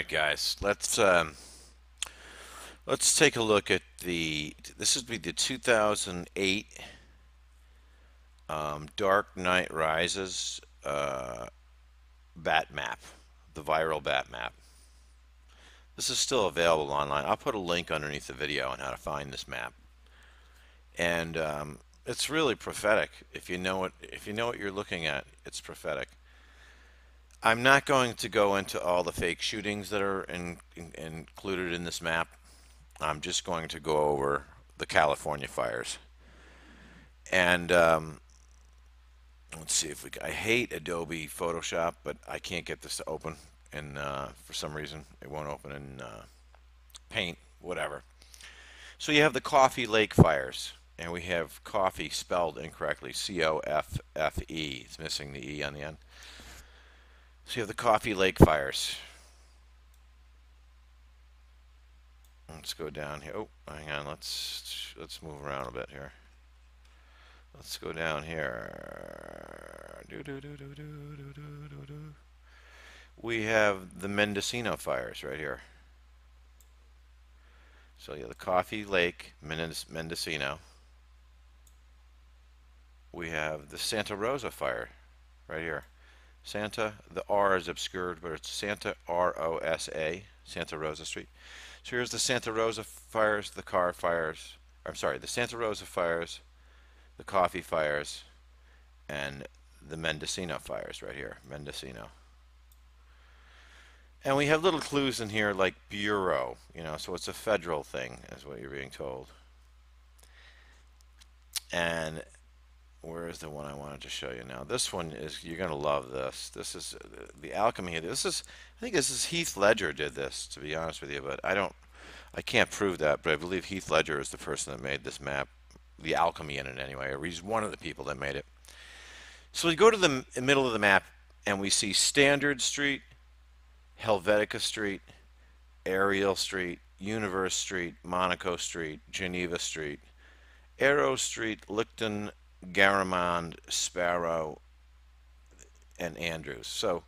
right, guys. Let's take a look at this would be the 2008 Dark Knight Rises bat map, the viral bat map. This is still available online. I'll put a link underneath the video on how to find this map, and it's really prophetic. If you know what you're looking at, it's prophetic. I'm not going to go into all the fake shootings that are included in this map. I'm just going to go over the California fires. And let's see if we. I hate Adobe Photoshop, but I can't get this to open, and for some reason it won't open in Paint, whatever. So you have the Coffee Lake fires, and we have coffee spelled incorrectly, Coffe. It's missing the E on the end. So you have the Coffee Lake fires. Let's go down here. Oh, hang on. Let's move around a bit here. Let's go down here. We have the Mendocino fires right here. So yeah, the Coffee Lake, Mendocino. We have the Santa Rosa fire right here. Santa, the R is obscured, but it's Santa Rosa, Santa Rosa Street. So here's the Santa Rosa fires, the car fires. I'm sorry, the Santa Rosa fires, the coffee fires, and the Mendocino fires right here, Mendocino. And we have little clues in here like bureau, so it's a federal thing, is what you're being told. And where is the one I wanted to show you now? This one is, you're going to love this. This is the alchemy. I think this is Heath Ledger did this, to be honest with you, but I can't prove that, but I believe Heath Ledger is the person that made this map, the alchemy in it anyway, or he's one of the people that made it. So we go to the middle of the map and we see Standard Street, Helvetica Street, Ariel Street, Universe Street, Monaco Street, Geneva Street, Arrow Street, Licton, Garamond, Sparrow, and Andrews. So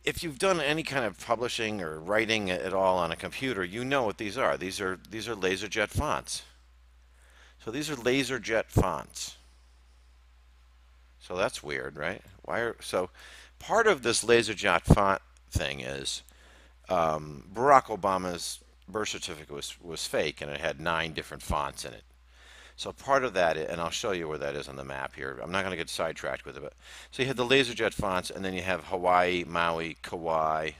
if you've done any kind of publishing or writing at all on a computer, you know what these are. These are LaserJet fonts. So these are LaserJet fonts. So that's weird, right? So part of this LaserJet font thing is Barack Obama's birth certificate was fake, and it had 9 different fonts in it. So part of that, and I'll show you where that is on the map here. I'm not going to get sidetracked with it. But so you have the LaserJet fonts, and then you have Hawaii, Maui, Kauai,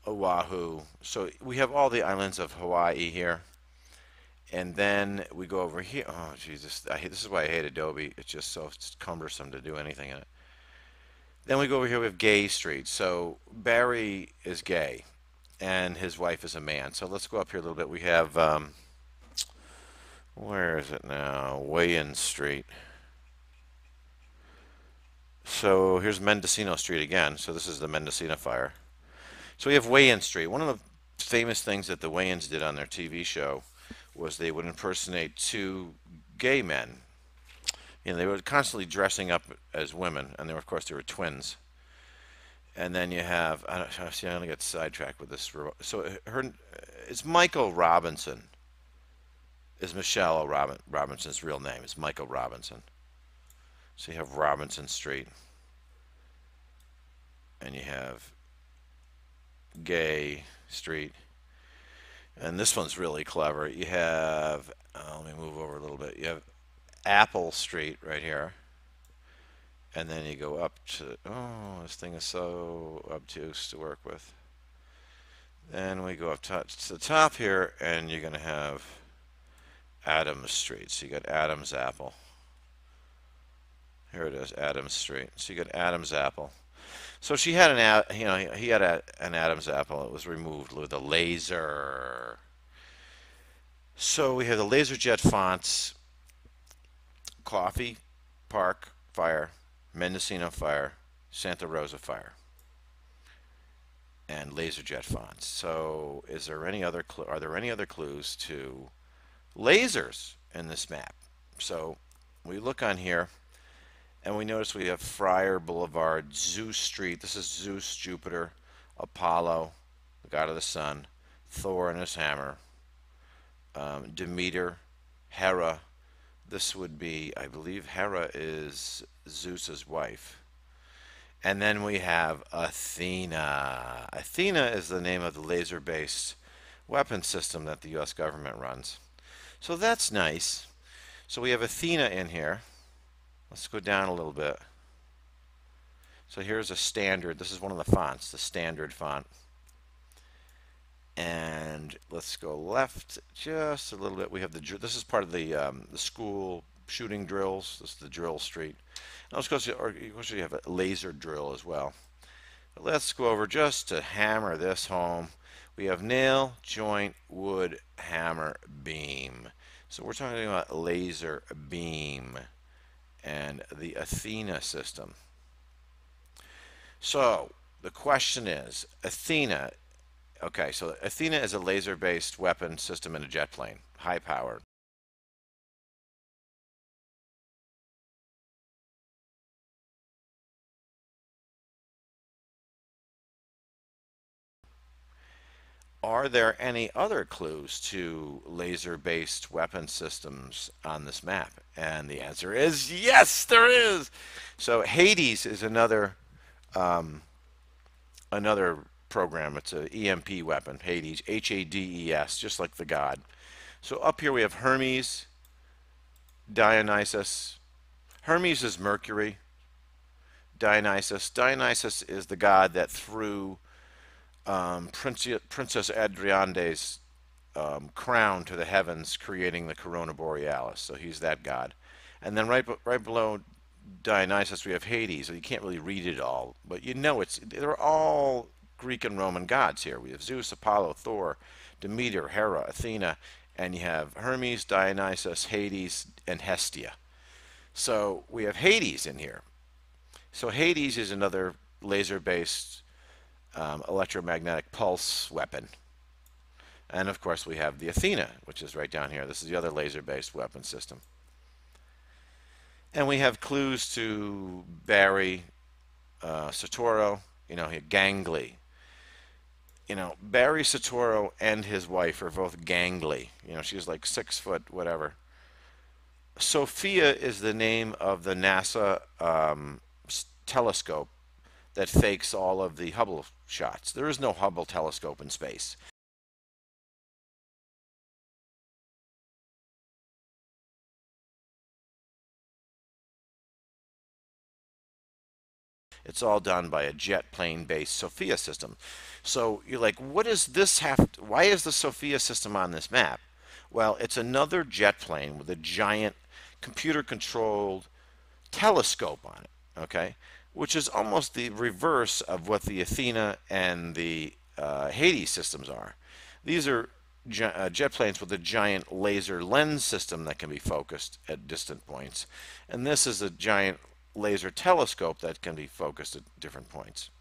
Oahu. So we have all the islands of Hawaii here. And then we go over here. Oh, Jesus. This is why I hate Adobe. It's just so cumbersome to do anything in it. Then we go over here. We have Gay Street. So Barry is gay, and his wife is a man. So let's go up here a little bit. We have... where is it now? Wayan Street. So here's Mendocino Street again. So this is the Mendocino fire. So we have Wayan Street. One of the famous things that the Wayans did on their TV show was they would impersonate 2 gay men. They were constantly dressing up as women, and of course they were twins. And then you have, I'm going to get sidetracked with this. So it's Michael Robinson. Is Michelle Robinson's real name is Michael Robinson. So you have Robinson Street, and you have Gay Street, and this one's really clever. You have, let me move over a little bit. You have Apple Street right here, and then you go up to, oh, this thing is so obtuse to work with. Then we go up to the top here, and you're going to have Adams Street. So you got Adams Apple. Here it is, Adams Street. So you got Adams Apple. So she had he had an Adams apple. It was removed with a laser. So we have the LaserJet fonts, Coffee, Park fire, Mendocino fire, Santa Rosa fire, and LaserJet fonts. So are there any other clues to lasers in this map? So we look on here, And we notice we have Friar Boulevard, Zeus Street. This is Zeus, Jupiter, Apollo, the god of the sun, Thor and his hammer, Demeter, Hera. This would be, I believe, Hera is Zeus's wife. And then we have Athena. Athena is the name of the laser-based weapon system that the U.S. government runs. So that's nice. So we have Athena in here. Let's go down a little bit. So here's a standard. This is one of the fonts, the standard font. And let's go left just a little bit. We have this is part of the school shooting drills. This is the drill street. Now let's go to, or you have a laser drill as well. But let's go over just to hammer this home. We have nail, joint, wood, hammer, beam. So we're talking about laser beam and the Athena system. So the question is, Athena, okay, so Athena is a laser-based weapon system in a jet plane, high-powered. Are there any other clues to laser-based weapon systems on this map? And the answer is yes, there is. So Hades is another program. It's an EMP weapon, Hades, Hades, just like the god. So up here we have Hermes, Dionysus. Hermes is Mercury. Dionysus is the god that threw Princess Adriande's crown to the heavens, creating the Corona Borealis. So he's that god. And then right below Dionysus we have Hades. So you can't really read it all, but you know they're all Greek and Roman gods here. We have Zeus, Apollo, Thor, Demeter, Hera, Athena, and you have Hermes, Dionysus, Hades, and Hestia. So we have Hades in here. So Hades is another laser-based electromagnetic pulse weapon. And of course we have the Athena, which is right down here. This is the other laser-based weapon system. And we have clues to Barry, Satoru, gangly. Barry Satoru and his wife are both gangly. She's like 6 foot, whatever. Sophia is the name of the NASA telescope that fakes all of the Hubble shots. There is no Hubble telescope in space. It's all done by a jet plane based Sophia system. So you're like, what does this why is the Sophia system on this map? Well, it's another jet plane with a giant computer controlled telescope on it, okay? Which is almost the reverse of what the Athena and the Hades systems are. These are jet planes with a giant laser lens system that can be focused at distant points. And this is a giant laser telescope that can be focused at different points.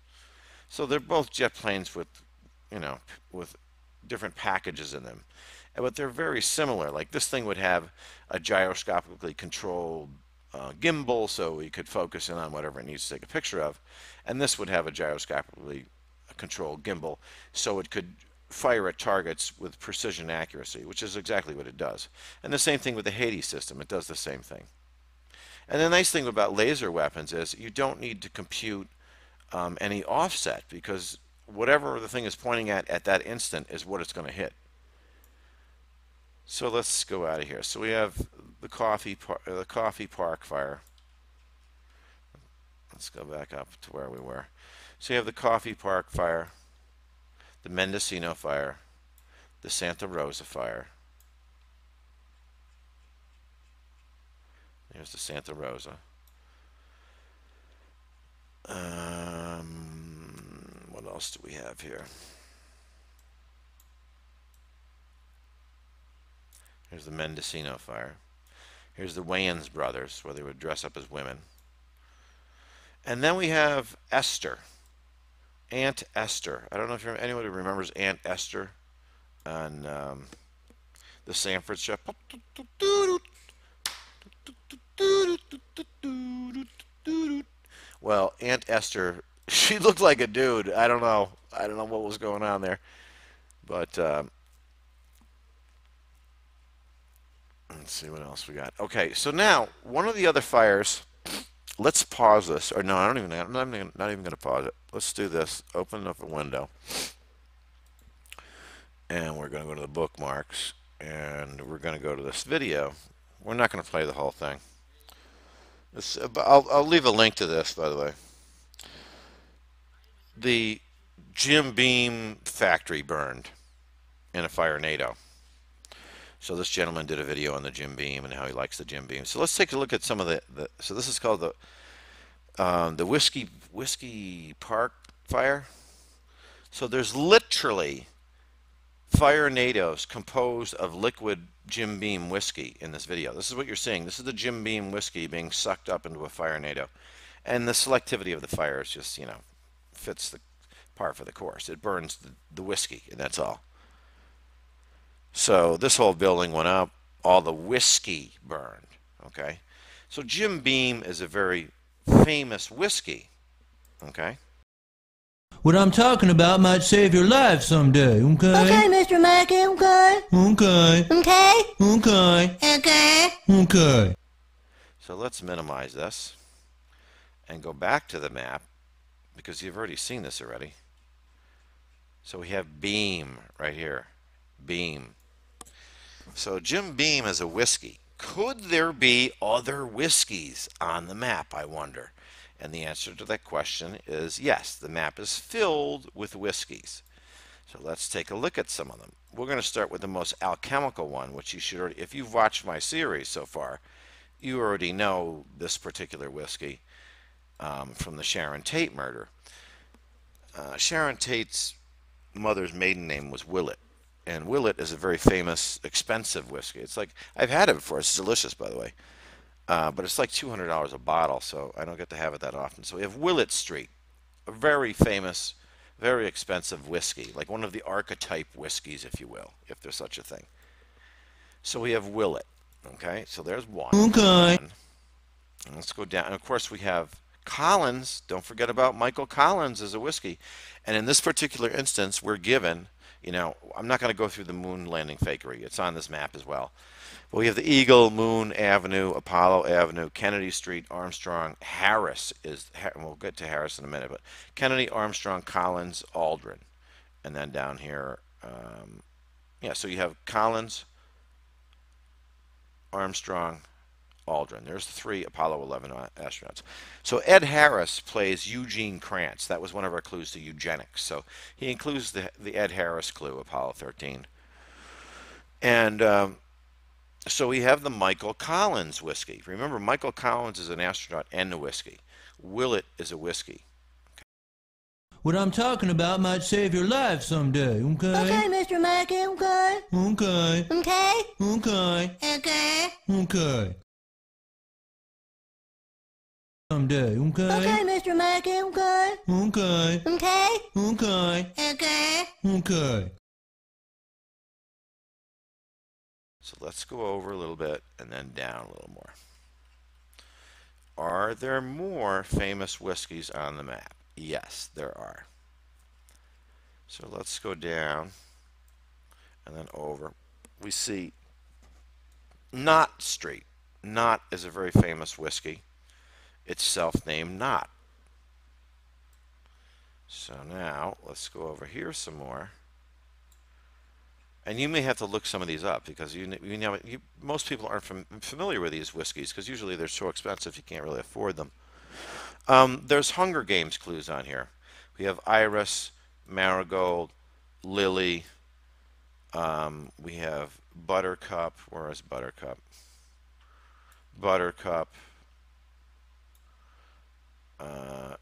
So they're both jet planes with different packages in them. But they're very similar. Like this thing would have a gyroscopically controlled gimbal, so we could focus in on whatever it needs to take a picture of. And this would have a gyroscopically controlled gimbal, so it could fire at targets with precision accuracy, which is exactly what it does. And the same thing with the Hades system. It does the same thing. And the nice thing about laser weapons is you don't need to compute any offset, because whatever the thing is pointing at that instant is what it's going to hit. So let's go out of here. So we have the coffee park fire. Let's go back up to where we were. So you have the coffee park fire, the Mendocino fire, the Santa Rosa fire. Here's the Santa Rosa. What else do we have here? Here's the Mendocino fire. Here's the Wayans brothers, where they would dress up as women. And then we have Esther, Aunt Esther. I don't know if anybody remembers Aunt Esther on the Sanford Show. Well, Aunt Esther, she looked like a dude. I don't know. I don't know what was going on there. But let's see what else we got. Okay, so now one of the other fires. Let's pause this. Or no, I don't even. Not even going to pause it. Let's do this. Open up a window, and we're going to go to the bookmarks, and we're going to go to this video. We're not going to play the whole thing. I'll leave a link to this, by the way. The Jim Beam factory burned in a fire NATO. So this gentleman did a video on the Jim Beam and how he likes the Jim Beam. So let's take a look at some of the so this is called the Whiskey Park fire. So there's literally fire NATOs composed of liquid Jim Beam whiskey in this video. This is what you're seeing. This is the Jim Beam whiskey being sucked up into a fire NATO. And the selectivity of the fire is just, fits the par for the course. It burns the whiskey, and that's all. So this whole building went up. All the whiskey burned. Okay? So Jim Beam is a very famous whiskey. Okay? What I'm talking about might save your life someday, okay? Okay, Mr. Mackey, okay? Okay. Okay? Okay. Okay? Okay. So let's minimize this and go back to the map because you've already seen this already. So we have Beam right here. Beam. So Jim Beam is a whiskey. Could there be other whiskeys on the map, I wonder? And the answer to that question is yes. The map is filled with whiskeys. So let's take a look at some of them. We're going to start with the most alchemical one, which you should already, if you've watched my series so far, you already know this particular whiskey from the Sharon Tate murder. Sharon Tate's mother's maiden name was Willett. And Willett is a very famous, expensive whiskey. It's like, I've had it before. It's delicious, by the way. But it's like $200 a bottle, so I don't get to have it that often. So we have Willett Street, a very famous, very expensive whiskey, like one of the archetype whiskeys, if you will, if there's such a thing. So we have Willett. Okay, so there's one. Okay. And let's go down. And of course, we have Collins. Don't forget about Michael Collins as a whiskey. And in this particular instance, we're given, I'm not going to go through the moon landing fakery. It's on this map as well. But we have the Eagle, Moon Avenue, Apollo Avenue, Kennedy Street, Armstrong, Harris is, and we'll get to Harris in a minute, but Kennedy, Armstrong, Collins, Aldrin. And then down here, so you have Collins, Armstrong, Aldrin. There's the 3 Apollo 11 astronauts. So Ed Harris plays Eugene Kranz. That was one of our clues to eugenics. So he includes the Ed Harris clue, Apollo 13. And so we have the Michael Collins whiskey. Remember, Michael Collins is an astronaut and a whiskey. Willett is a whiskey. What I'm talking about might save your life someday, okay? Okay, Mr. Mackey, okay? Okay. Okay? Okay. Okay? Okay. Someday, okay? Okay, Mr. Mackey, okay? Okay. Okay? Okay. Okay? Okay. So let's go over a little bit and then down a little more. Are there more famous whiskeys on the map? Yes, there are. So let's go down and then over. We see Knott Street. Knott is a very famous whiskey. It's self-named Knott. So now let's go over here some more. And you may have to look some of these up because most people aren't familiar with these whiskeys because usually they're so expensive you can't really afford them. There's Hunger Games clues on here. We have Iris, Marigold, Lily. We have Buttercup. Where is Buttercup? Buttercup.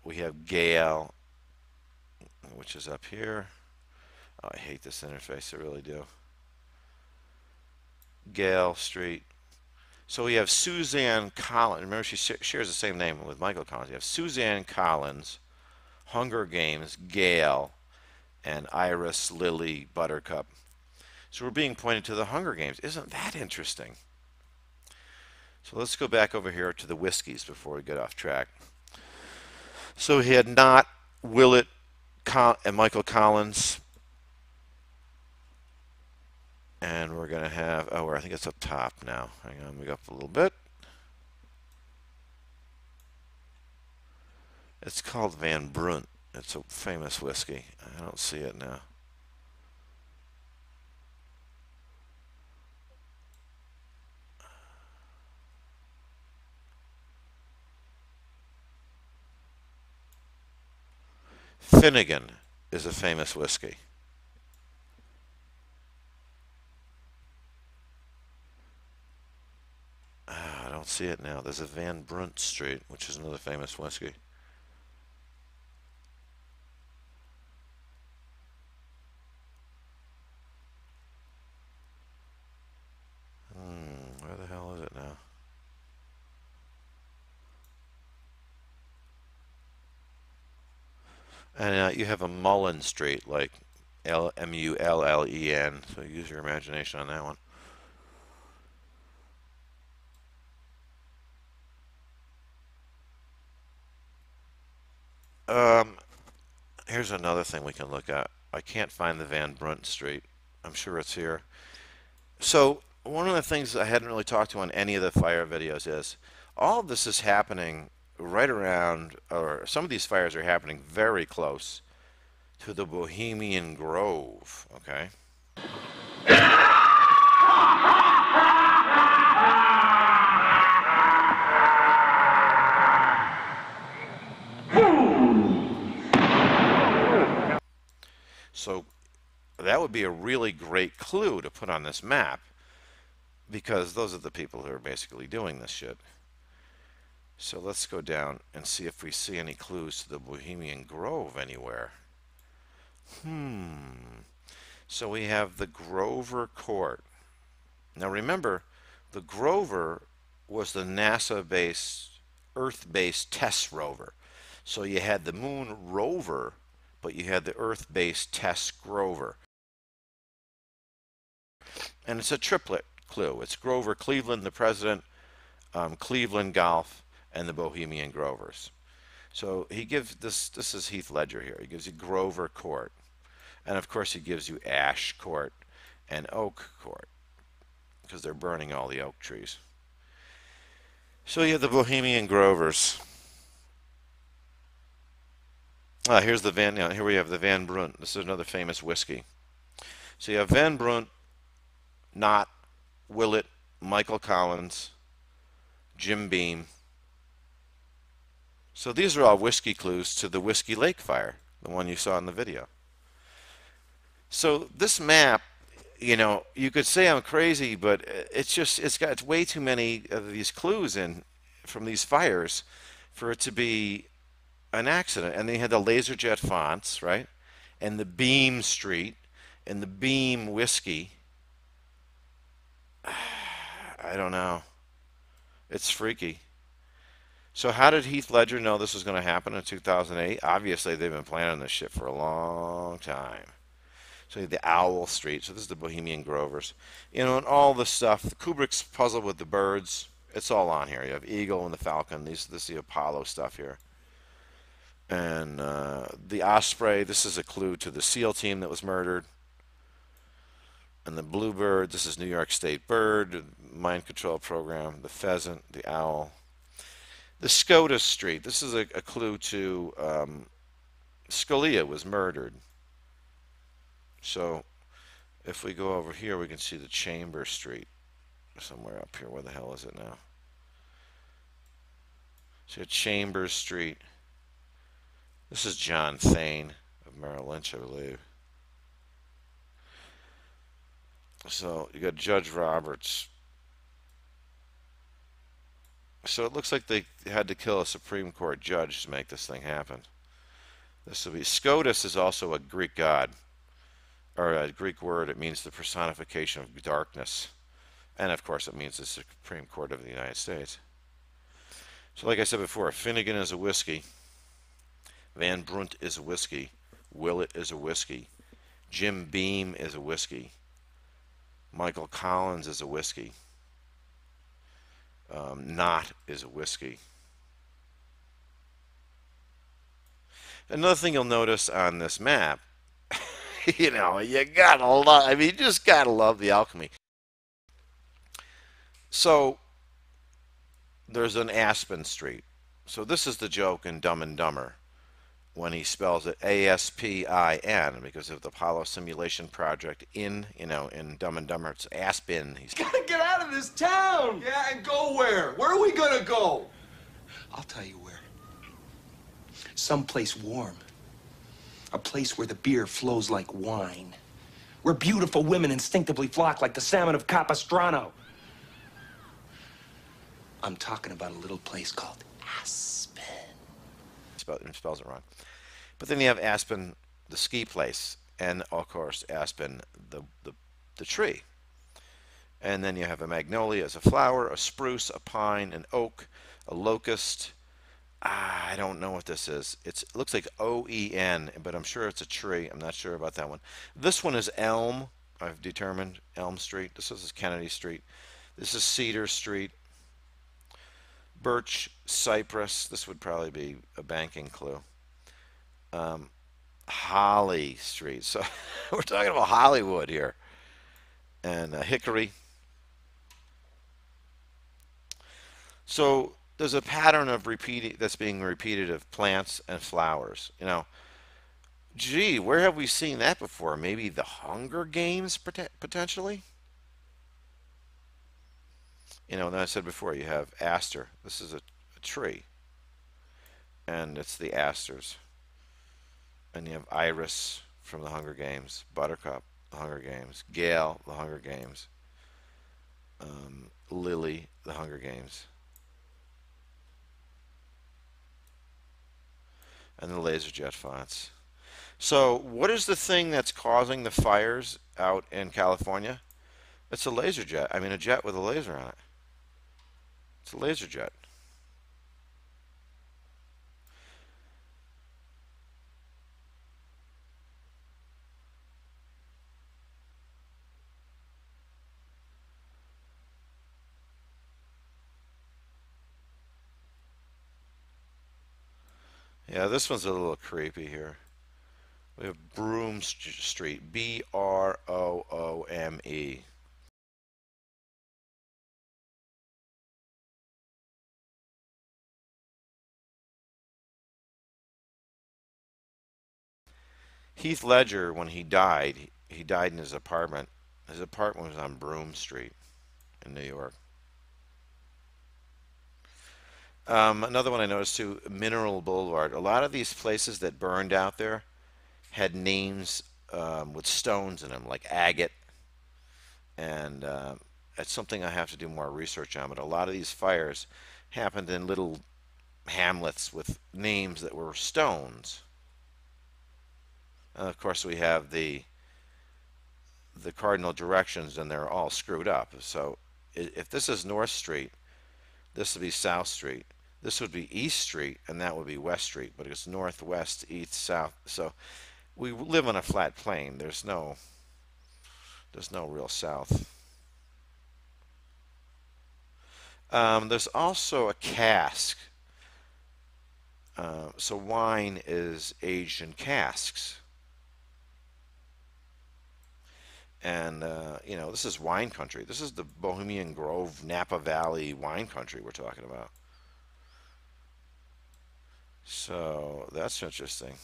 We have Gale, which is up here. Oh, I hate this interface, I really do. Gale Street. So we have Suzanne Collins. Remember, she shares the same name with Michael Collins. You have Suzanne Collins, Hunger Games, Gale, and Iris, Lily, Buttercup. So we're being pointed to the Hunger Games. Isn't that interesting? So let's go back over here to the whiskeys before we get off track. So he had not Willett and Michael Collins, and we're gonna have I think it's up top now. Hang on, let me go up a little bit. It's called Van Brunt. It's a famous whiskey. I don't see it now. Finnegan is a famous whiskey. I don't see it now. There's a Van Brunt Street, which is another famous whiskey. Where the hell is it now? And you have a Mullen Street, like Mullen. So use your imagination on that one. Um, Here's another thing we can look at. I can't find the Van Brunt Street. I'm sure it's here. So one of the things I hadn't really talked to on any of the fire videos is all of this is happening right around, or some of these fires are happening very close to the Bohemian Grove. Okay. So that would be a really great clue to put on this map because those are the people who are basically doing this shit. So let's go down and see if we see any clues to the Bohemian Grove anywhere. So we have the Grover Court. Now remember, the Grover was the NASA-based, Earth-based test rover. So you had the Moon rover, but you had the Earth-based test Grover. And it's a triplet clue. It's Grover Cleveland, the president, Cleveland Golf, and the Bohemian Grovers. So he gives this is Heath Ledger here. He gives you Grover Court. And of course he gives you Ash Court and Oak Court because they're burning all the oak trees. So you have the Bohemian Grovers. Here's the here we have the Van Brunt. This is another famous whiskey. So you have Van Brunt, Knott, Willett, Michael Collins, Jim Beam. So these are all whiskey clues to the Whiskey Lake fire, the one you saw in the video. So this map, you could say I'm crazy, but it's got way too many of these clues in from these fires for it to be an accident. And they had the LaserJet fonts, right? And the Beam Street and the Beam Whiskey. I don't know. It's freaky. So how did Heath Ledger know this was going to happen in 2008? Obviously, they've been planning this shit for a long time. So you have the Owl Street. So this is the Bohemian Grovers. And all the stuff. The Kubrick's puzzle with the birds. It's all on here. You have Eagle and the Falcon. This is the Apollo stuff here. And the Osprey. This is a clue to the SEAL team that was murdered. And the Bluebird. This is New York State Bird. Mind Control Program. The Pheasant. The Owl. The SCOTUS Street. This is a clue to Scalia was murdered. So if we go over here, we can see the Chamber Street somewhere up here. Where the hell is it now? So Chambers Street. This is John Thane of Merrill Lynch, I believe. So you got Judge Roberts. So it looks like they had to kill a Supreme Court judge to make this thing happen. This will be SCOTUS is also a Greek god, or a Greek word. It means the personification of darkness, and of course it means the Supreme Court of the United States. So like I said before, Finnegan is a whiskey, Van Brunt is a whiskey, Willett is a whiskey, Jim Beam is a whiskey, Michael Collins is a whiskey, Knott is a whiskey. Another thing you'll notice on this map, you gotta love. I mean, you just gotta love the alchemy. So there's an Aspen Street. So this is the joke in Dumb and Dumber when he spells it Aspin because of the Apollo simulation project in Dumb and Dumber. It's Aspen. He's Gotta get out of this town! Yeah, and go where? Where are we gonna go? I'll tell you where. Someplace warm. A place where the beer flows like wine. Where beautiful women instinctively flock like the salmon of Capistrano. I'm talking about a little place called Aspen. spells it wrong. But then you have Aspen, the ski place, and of course Aspen, the tree. And then you have a magnolia as a flower, a spruce, a pine, an oak, a locust. I don't know what this is. It looks like OEN, but I'm sure it's a tree. I'm not sure about that one. This one is Elm. I've determined Elm Street. This is Kennedy Street. This is Cedar Street. Birch, Cypress. This would probably be a banking clue. Holly Street. So we're talking about Hollywood here. And Hickory. So there's a pattern of repeating that's being repeated of plants and flowers. Gee, where have we seen that before? Maybe the Hunger Games potentially. And I said before, you have aster. This is a tree, and it's the asters. And you have Iris from the Hunger Games, Buttercup, the Hunger Games, Gale, the Hunger Games, Lily, the Hunger Games, and the LaserJet fonts. So what is the thing that's causing the fires out in California? It's a laser jet. I mean, a jet with a laser on it. It's a laser jet. Yeah, this one's a little creepy here. We have Broome Street, Broome. Heath Ledger, when he died in his apartment. His apartment was on Broome Street in New York. Another one I noticed too, Mineral Boulevard. A lot of these places that burned out there had names with stones in them, like agate, and it's something I have to do more research on. But a lot of these fires happened in little hamlets with names that were stones. And of course, we have the cardinal directions, and they're all screwed up. So if this is North Street, this would be South Street. This would be East Street, and that would be West Street. But it's northwest, east, south. So we live on a flat plane. There's no real south. There's also a cask. So wine is aged in casks. And, this is wine country. This is the Bohemian Grove, Napa Valley wine country we're talking about. So that's interesting.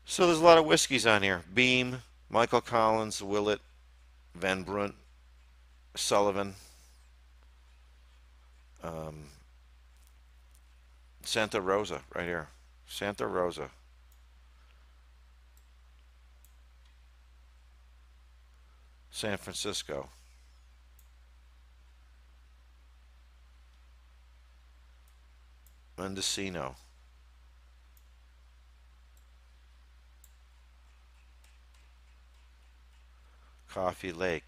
So there's a lot of whiskeys on here. Beam, Michael Collins, Willett, Van Brunt, Sullivan, Santa Rosa right here. Santa Rosa. San Francisco. Mendocino. Coffee Lake.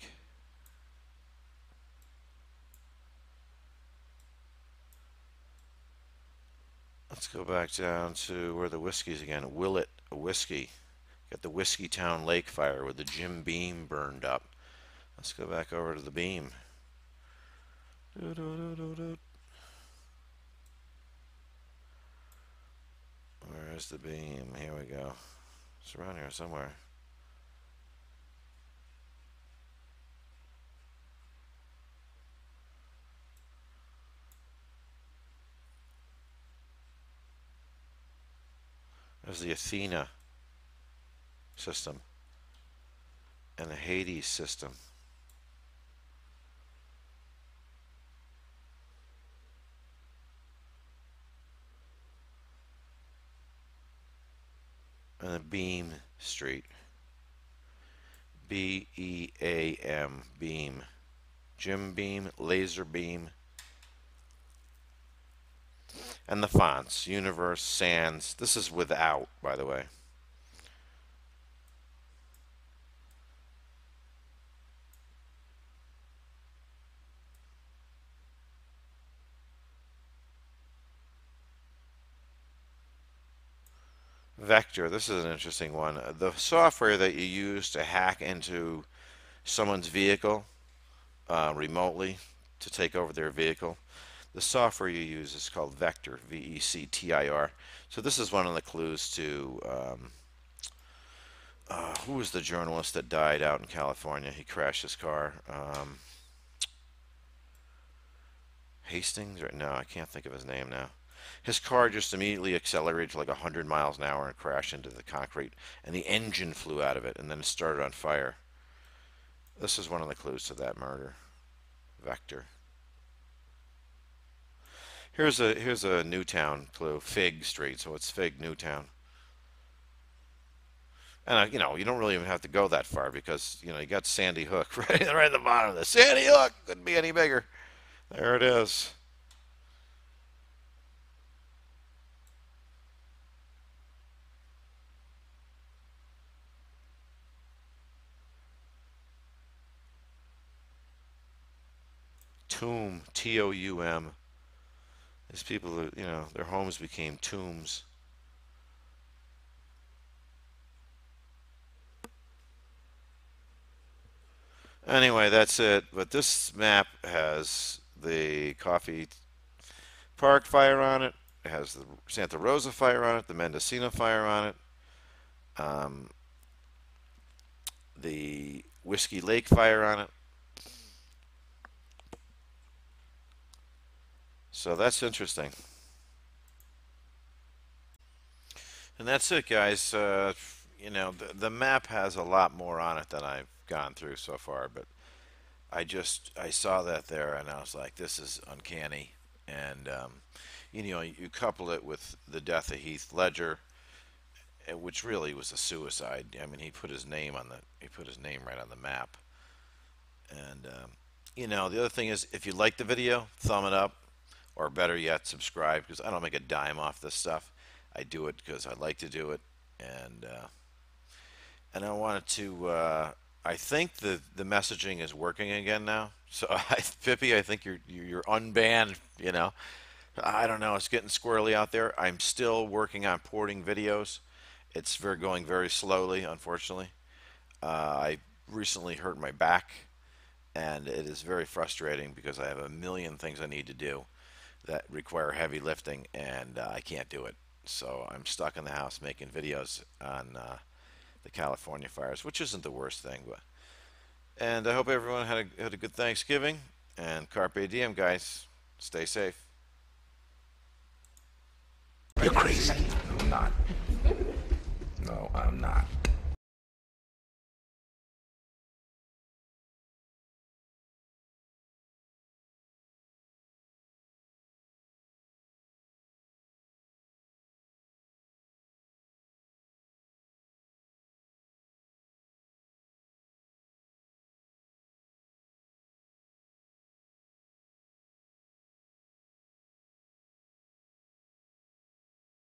Let's go back down to where the whiskey's again. Willett Whiskey. Got the Whiskey Town Lake fire where the Jim Beam burned up. Let's go back over to the Beam. Where's the beam? Here we go. It's around here somewhere. There's the Athena system and the Hades system. And the Beam Street. B-E-A-M, Beam. Jim Beam, Laser Beam. And the fonts, Universe, Sans. This is without, by the way. Vector, this is an interesting one. The software that you use to hack into someone's vehicle remotely to take over their vehicle, the software you use is called Vector, V-E-C-T-I-R. So this is one of the clues to who was the journalist that died out in California? He crashed his car. Hastings? Or, no, I can't think of his name now. His car just immediately accelerated to like 100 miles an hour and crashed into the concrete, and the engine flew out of it, and then it started on fire. This is one of the clues to that murder. Vector. Here's a Newtown clue. Fig Street. So it's Fig Newtown. And you know, you don't really even have to go that far because you know you got Sandy Hook right at the bottom of this. Sandy Hook couldn't be any bigger. There it is. Tomb, T-O-U-M. These people, you know, their homes became tombs. Anyway, that's it. But this map has the Coffee Park fire on it. It has the Santa Rosa fire on it, the Mendocino fire on it, um, the Whiskey Lake fire on it. So that's interesting. And that's it, guys. You know, the map has a lot more on it than I've gone through so far, but I saw that there and I was like, this is uncanny. And you know, you couple it with the death of Heath Ledger, which really was a suicide. I mean, he put his name right on the map. And you know, the other thing is, if you like the video, thumb it up, or better yet, subscribe, because I don't make a dime off this stuff. I do it because I like to do it, and I wanted to. I think the messaging is working again now. So, Pippi, I think you're unbanned. You know, I don't know. It's getting squirrely out there. I'm still working on porting videos. It's going very slowly, unfortunately. I recently hurt my back, and it is very frustrating because I have a million things I need to do that require heavy lifting, and I can't do it. So I'm stuck in the house making videos on the California fires, which isn't the worst thing. But and I hope everyone had a good Thanksgiving, and carpe diem, guys. Stay safe. You're crazy. I'm not. No, I'm not.